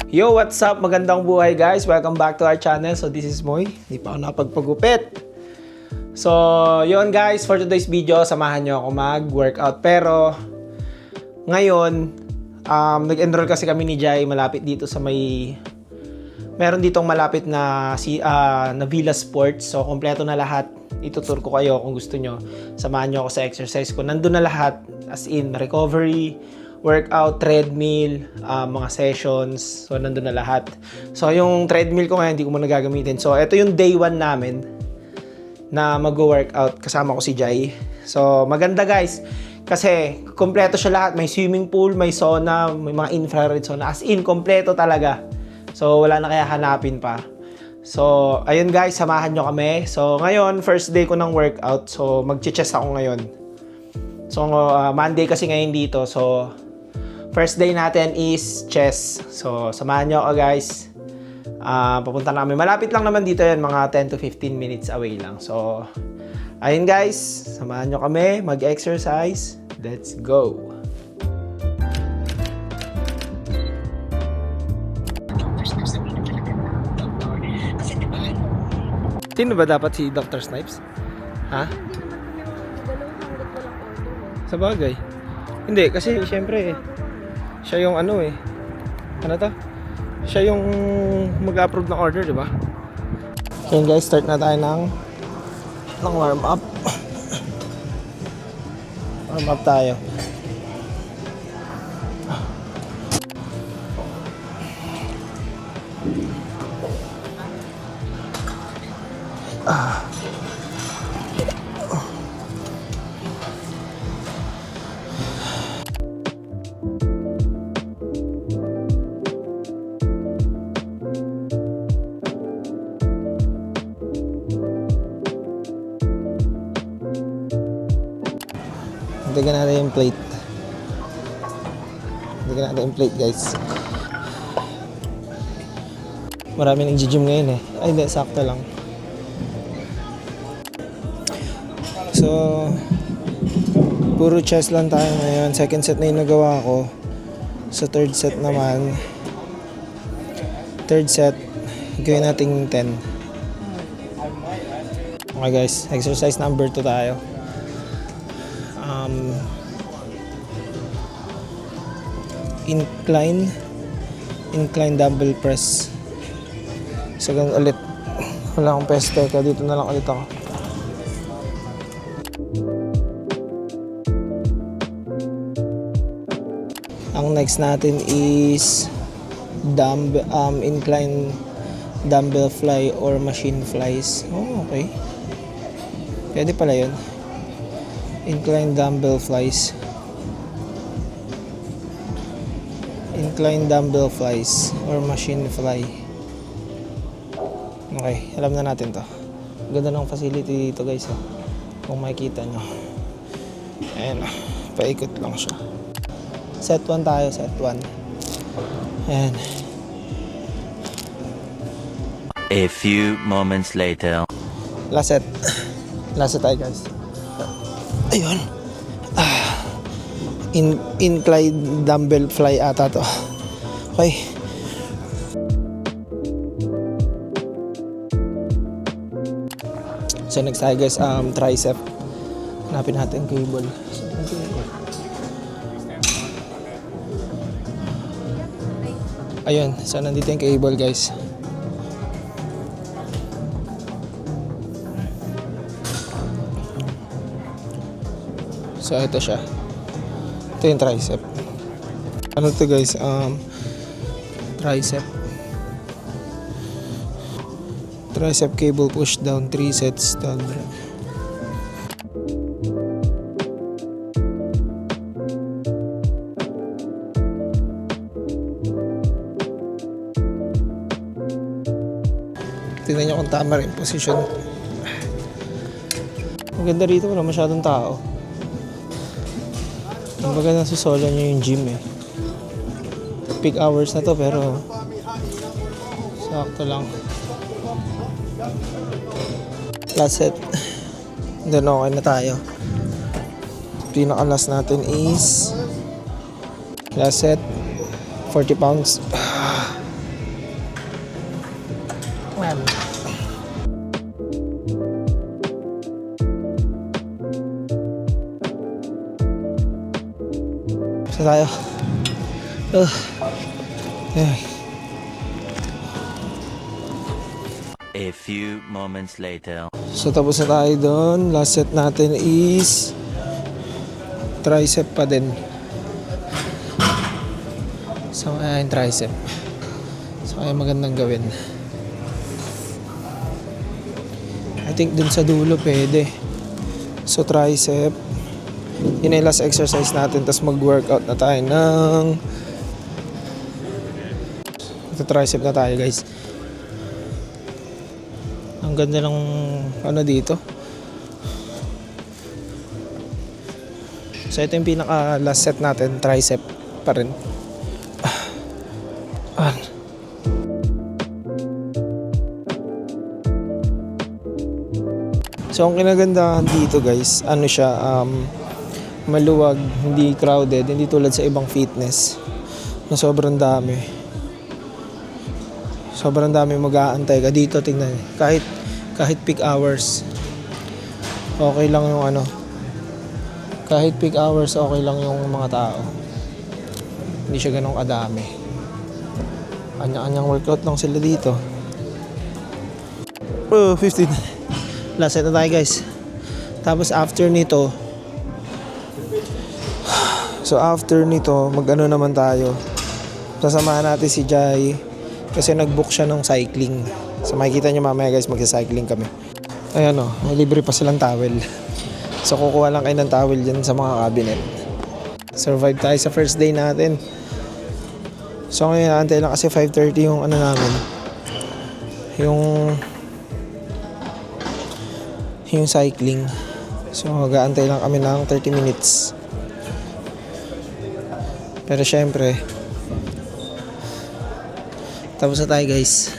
Yo, what's up? Magandang buhay guys. Welcome back to our channel. So this is Moy. Hindi pa ako napagpagupit. So, yon guys, for today's video, samahan nyo ako mag-workout. Pero, ngayon, nag-enroll kasi kami ni Jai malapit dito sa meron ditong malapit na Villa Sports. So, kompleto na lahat. Ituturo ko kayo kung gusto nyo. Samahan nyo ako sa exercise ko. Nandun na lahat. As in, recovery, workout, treadmill, mga sessions. So, nandun na lahat. So, yung treadmill ko ngayon, hindi ko muna gagamitin. So, ito yung day 1 namin na mag-workout. Kasama ko si Jai. So, maganda guys. Kasi, kompleto siya lahat. May swimming pool, may sauna, may mga infrared sauna. As in, kompleto talaga. So, wala na kaya hanapin pa. So, ayun guys, samahan nyo kami. So, ngayon, first day ko ng workout. So, mag-chest ako ngayon. So, Monday kasi ngayon dito. So, first day natin is chest. So, samahan nyo ako guys. Papunta namin. Malapit lang naman dito yan. Mga 10 to 15 minutes away lang. So, ayun guys. Samahan nyo kami. Mag-exercise. Let's go. Sino ba dapat si Dr. Snipes? Ha? Sa bagay. Hindi, kasi syempre siya yung ano eh. Ano to? Siya yung mag-approve ng order, di ba? Okay guys, start na tayo ng warm up. Warm up tayo. Dagdagan natin yung plate. Dagdagan natin yung plate guys. Marami nang gym ngayon eh. Ay hindi, sakto lang. So, puro chest lang tayo ngayon. Second set na yung nagawa ko. So, third set naman. Third set, gawin natin 10. Okay guys, exercise number 2 tayo. Incline dumbbell press. So, ganun ulit. Wala akong peste, kaya dito na lang ulit ako. Ang next natin is incline dumbbell fly or machine flies. Oh, okay. Pwede pala yun. Incline dumbbell flies. Incline dumbbell flies or machine fly. Okay, alam na natin to. Ganda ng facility dito guys. Kung makikita nyo. Ayan, paikot lang siya. Set 1 tayo, set 1. Ayan. A few moments later. Last set. Last set tayo guys. Ayun. Incline dumbbell fly ata to. Okay. So next tayo guys, tricep. Hanapin natin cable. Ayun, so nandito yung cable guys. So ito siya. Ito yung tricep. Ano to guys? Tricep. Tricep cable push down 3 sets down. Tingnan nyo kung tama rin position. Maganda rito, wala masyadong tao. Kumbaga nasusolo nyo yung gym eh. Peak hours na to pero sakto lang. Last set. Then okay na tayo. Pinaka-last natin is last set 40 pounds. Ayan. Isa tayo. Ayan. A few moments later. So tapos na tayo doon. Last set natin is tricep pa din. So ayan, tricep. So kaya magandang gawin. I think dun sa dulo pwede. So tricep. Yun ay last exercise natin. Tapos mag-workout na tayo ng ito, tricep na tayo guys. Ang ganda ng ano dito. So ito yung pinaka last set natin, tricep pa rin. So ang kinagandahan dito guys, ano siya, maluwag, hindi crowded, hindi tulad sa ibang fitness na sobrang dami. Sobrang dami mag-aantay ka dito, tingnan. Kahit peak hours, okay lang yung ano. Kahit peak hours, okay lang yung mga tao. Hindi siya ganun kadami. Kanya-kanyang workout lang sila dito. 15. Last set na tayo guys. Tapos after nito, mag-ano naman tayo. Sasamahan natin si Jai kasi nag-book siya ng cycling. So makikita nyo mamaya guys, magsa-cycling kami. Ayan o, may libre pa silang towel. So kukuha lang kayo ng towel dyan sa mga cabinet. Survive tayo sa first day natin. So ngayon naantay lang kasi 5:30 yung ano namin. Yung cycling. So mag-aantay lang kami ng 30 minutes. Pero syempre, tapos na tayo guys.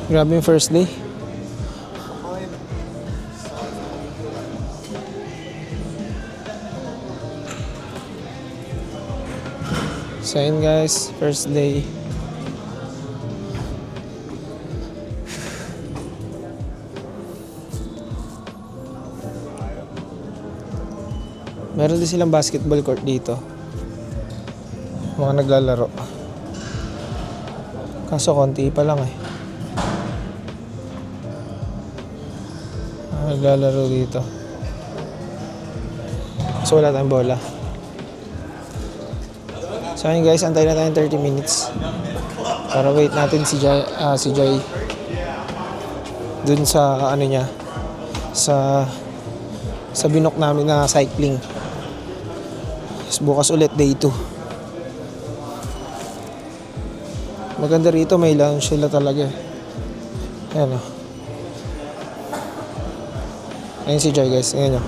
Grabe yung first day. So yun guys, first day. Meron din silang basketball court dito. Mga naglalaro. Kaso konti pa lang eh. Mga naglalaro dito. So wala tayong bola. So yun guys, antay na tayong 30 minutes. Para wait natin si Joy. Dun sa ano niya. Sa binok namin na cycling. Bukas ulit day 2. Maganda rito, may lounge sila talaga eh. Ayan o. Ayan si Joy guys, ayan o.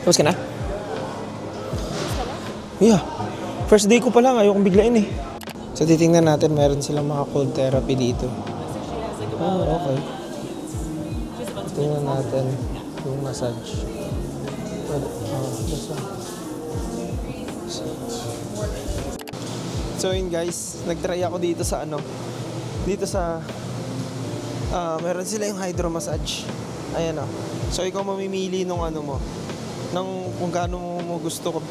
Tapos ka na? Yeah. First day ko pa lang, ayokong biglain eh. So titingnan natin, meron silang mga cold therapy dito. Oh, okay. Tingnan natin yung massage. So yun guys, nagtry ako dito sa meron sila yung hydro massage. Ayan o. So ikaw mamimili nung ano mo, ng kung gaano mo gusto ko,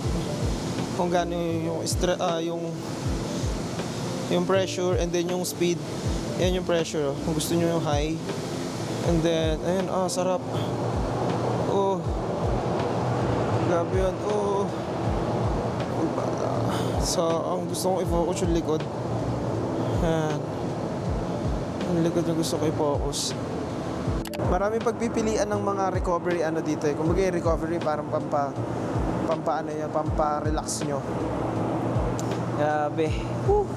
kung gaano yung pressure and then yung speed. Yan yung pressure. Kung gusto nyo yung high. And then, ayun, sarap. Oh. Grabe yun. Oh. So, ang gusto kong i-focus yung likod. Yan. Yung likod yung gusto ko i-focus. Maraming pagpipilian ng mga recovery dito eh. Kung bagay recovery, parang pampa-relax nyo. Grabe. Woo.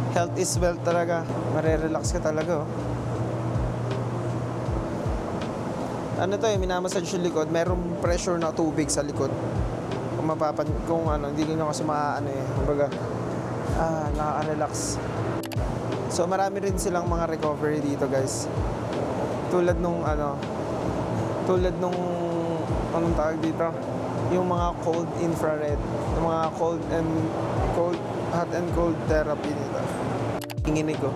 Health is wealth talaga. Marerelax ka talaga oh. Ano to eh, minamassage yung likod. Merong pressure na tubig sa likod. Kung hindi nyo kasi kumbaga Nakaka-relax. So marami rin silang mga recovery dito guys. Tulad nung anong tawag dito? Yung mga cold infrared, yung mga hot and cold therapy dito. Nanginginig ko.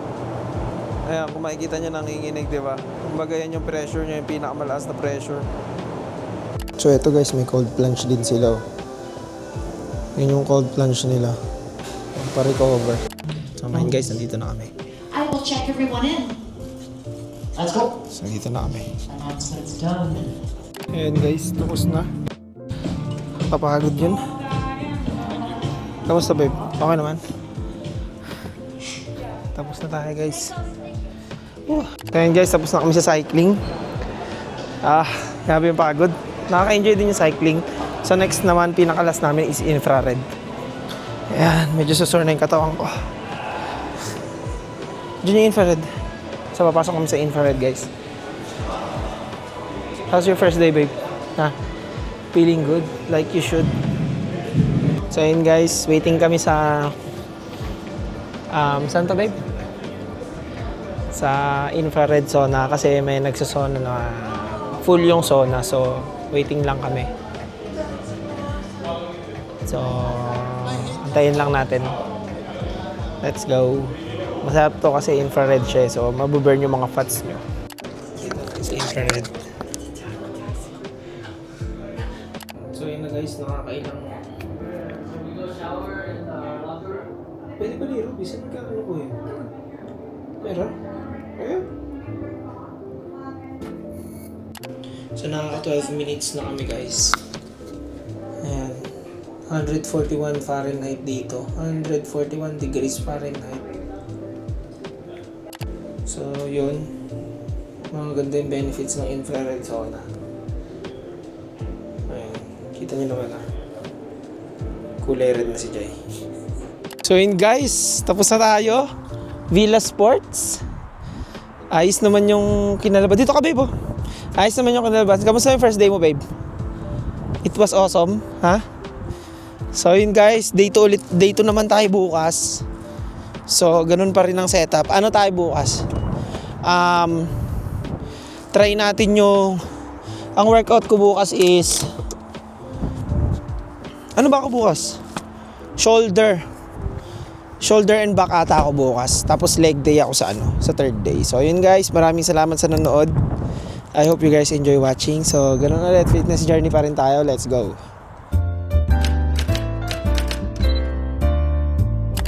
Ayan, kung makikita nyo nanginginig, di ba? Kumbaga yan yung pressure nyo, yung pinakamalakas na pressure. So eto guys, may cold plunge din sila. Yun yung cold plunge nila. Pa-recover. So ngayon guys, nandito na kami. I will check everyone in. Let's go. So nandito na kami. Announcement's done. Ayan guys, tapos na. Papagod yun. Kamusta babe? Okay naman? Tapos na tayo guys. Ayan guys, tapos na kami sa cycling. Grabe yung pagod. Nakaka-enjoy din yung cycling. So next naman, pinakalas namin is infrared. Ayan, medyo susur na yung katawan ko. Diyan yung infrared. So papasok kami sa infrared guys. How's your first day babe? Feeling good? Like you should? So yun guys, waiting kami sa saan to babe? Sa infrared sauna kasi may nagsasona na full yung sauna, so waiting lang kami. So antayin lang natin. Let's go. Masarap to kasi infrared siya, so mabuburn yung mga fats nyo sa infrared. So yun na guys, nakakailang. Pwede ba liro? Bisan ka ano ko yun? Meron? Ayun. So nakaka 12 minutes na kami guys. Ayan. 141 Fahrenheit dito. 141 degrees Fahrenheit. So yun. Mga ganda yung benefits ng infrared sauna. Ayan. Kita nyo naman kulay red na si Jai. So yun guys, tapos na tayo. Villa Sports. Ayos naman yung kinalabas. Dito ka babe oh. Ayos naman yung kinalabas. Kamusta yung first day mo babe? It was awesome. Ha? So yun guys, day 2 ulit. Day 2 naman tayo bukas. So ganun pa rin ang setup. Ano tayo bukas? Try natin yung ang workout ko bukas is ano ba ako bukas? Shoulder and back ata ako bukas. Tapos leg day ako sa third day. So yun guys, maraming salamat sa nanonood. I hope you guys enjoy watching. So ganun ulit, fitness journey pa rin tayo. Let's go.